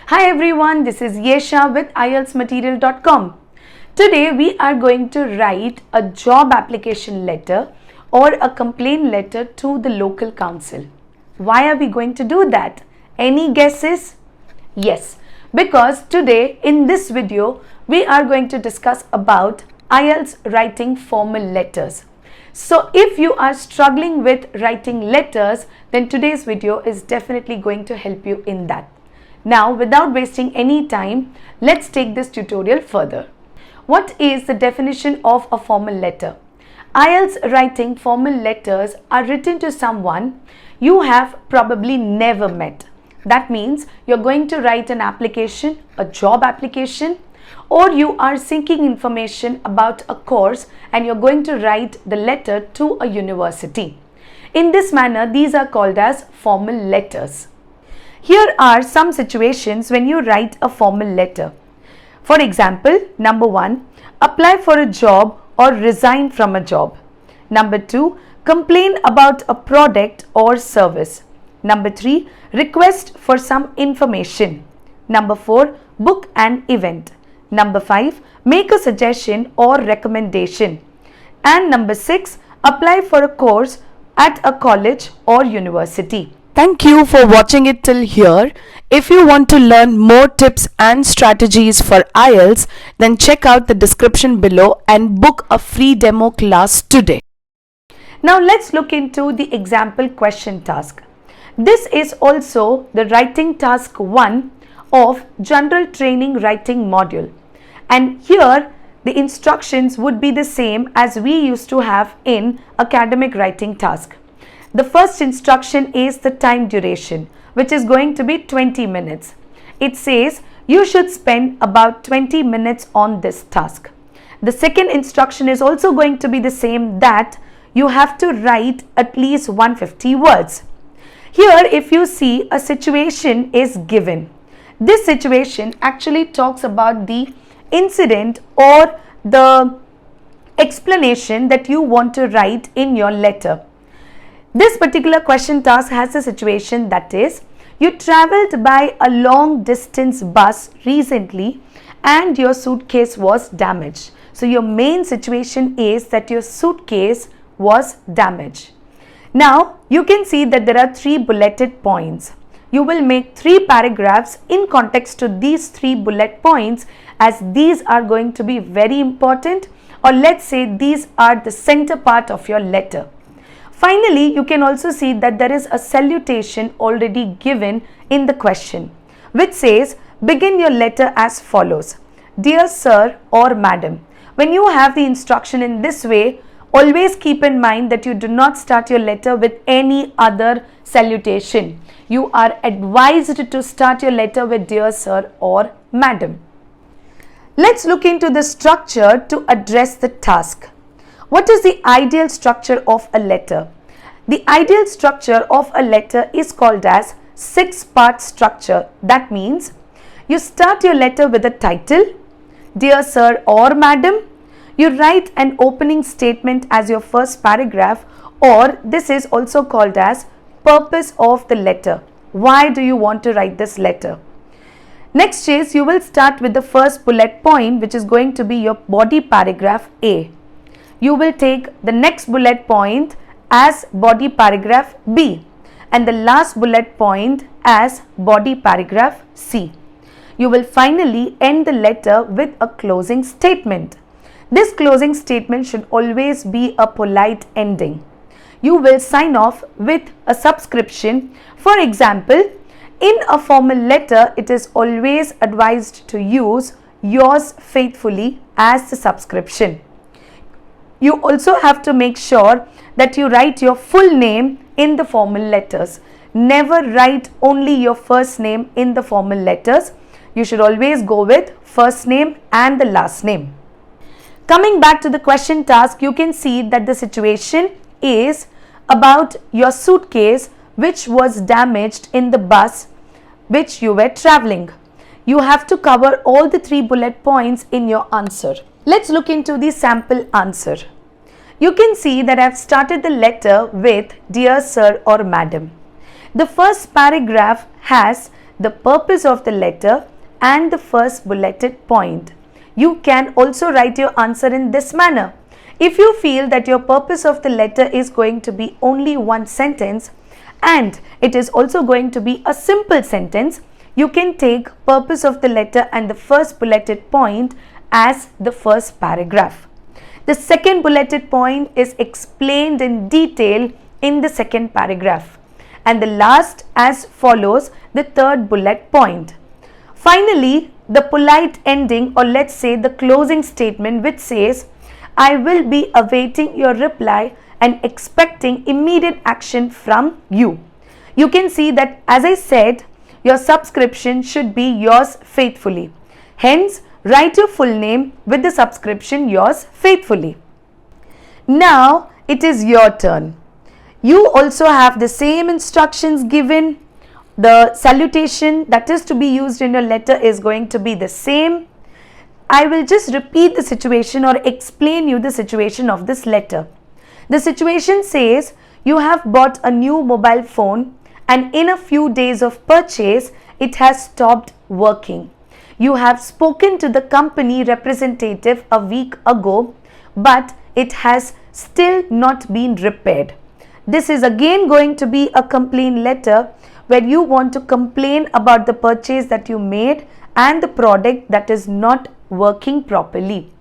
Hi everyone, this is Yesha with IELTSMaterial.com. Today we are going to write a job application letter or a complaint letter to the local council. Why are we going to do that? Any guesses? Yes, because today in this video we are going to discuss about IELTS writing formal letters. So if you are struggling with writing letters, then today's video is definitely going to help you in that. Now, without wasting any time, let's take this tutorial further. What is the definition of a formal letter? IELTS writing formal letters are written to someone you have probably never met. That means you're going to write an application, a job application, or you are seeking information about a course and you're going to write the letter to a university. In this manner, these are called as formal letters. Here are some situations when you write a formal letter. For example, number 1, apply for a job or resign from a job. Number 2, complain about a product or service. Number 3, request for some information. Number 4, book an event. Number 5, make a suggestion or recommendation. And number 6, apply for a course at a college or university. Thank you for watching it till here. If you want to learn more tips and strategies for IELTS, then check out the description below and book a free demo class today. Now let's look into the example question task. This is also the writing task 1 of general training writing module. And here the instructions would be the same as we used to have in academic writing task. The first instruction is the time duration, which is going to be 20 minutes. It says you should spend about 20 minutes on this task. The second instruction is also going to be the same, that you have to write at least 150 words. Here, if you see, a situation is given. This situation actually talks about the incident or the explanation that you want to write in your letter. This particular question task has a situation that is, you traveled by a long distance bus recently and your suitcase was damaged. So your main situation is that your suitcase was damaged. Now you can see that there are 3 bulleted points. You will make 3 paragraphs in context to these 3 bullet points, as these are going to be very important, or let's say these are the center part of your letter. Finally, you can also see that there is a salutation already given in the question, which says, begin your letter as follows. Dear sir or madam. When you have the instruction in this way, always keep in mind that you do not start your letter with any other salutation. You are advised to start your letter with dear sir or madam. Let's look into the structure to address the task. What is the ideal structure of a letter? The ideal structure of a letter is called as 6-part structure. That means you start your letter with a title, dear sir or madam. You write an opening statement as your first paragraph, or this is also called as purpose of the letter. Why do you want to write this letter? Next is, you will start with the first bullet point, which is going to be your body paragraph A. You will take the next bullet point as body paragraph B and the last bullet point as body paragraph C. You will finally end the letter with a closing statement. This closing statement should always be a polite ending. You will sign off with a subscription. For example, in a formal letter, it is always advised to use yours faithfully as the subscription. You also have to make sure that you write your full name in the formal letters. Never write only your first name in the formal letters. You should always go with first name and the last name. Coming back to the question task, you can see that the situation is about your suitcase which was damaged in the bus which you were traveling. You have to cover all the 3 bullet points in your answer. Let's look into the sample answer. You can see that I have started the letter with dear sir or madam. The first paragraph has the purpose of the letter and the first bulleted point. You can also write your answer in this manner. If you feel that your purpose of the letter is going to be only one sentence and it is also going to be a simple sentence, you can take purpose of the letter and the first bulleted point as the first paragraph. The second bulleted point is explained in detail in the second paragraph, and the last as follows, the third bullet point. Finally, the polite ending, or let's say the closing statement, which says, I will be awaiting your reply and expecting immediate action from you. You can see that, as I said, your subscription should be yours faithfully. Hence, write your full name with the subscription yours faithfully. Now, it is your turn. You also have the same instructions given. The salutation that is to be used in your letter is going to be the same. I will just repeat the situation or explain you the situation of this letter. The situation says you have bought a new mobile phone and in a few days of purchase, it has stopped working. You have spoken to the company representative a week ago, but it has still not been repaired. This is again going to be a complaint letter where you want to complain about the purchase that you made and the product that is not working properly.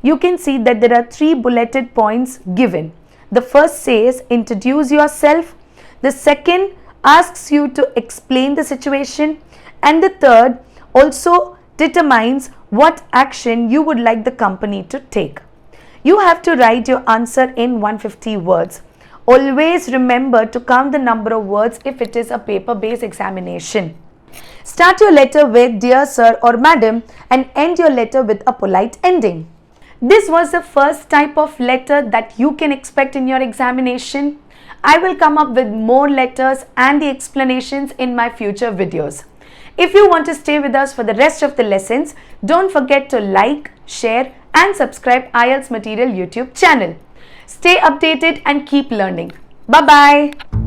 You can see that there are 3 bulleted points given. The first says introduce yourself. The second asks you to explain the situation, and the third also determines what action you would like the company to take. You have to write your answer in 150 words. Always remember to count the number of words if it is a paper-based examination. Start your letter with Dear Sir or Madam and end your letter with a polite ending. This was the first type of letter that you can expect in your examination. I will come up with more letters and the explanations in my future videos. If you want to stay with us for the rest of the lessons, don't forget to like, share and subscribe IELTS Material YouTube channel. Stay updated and keep learning. Bye-bye.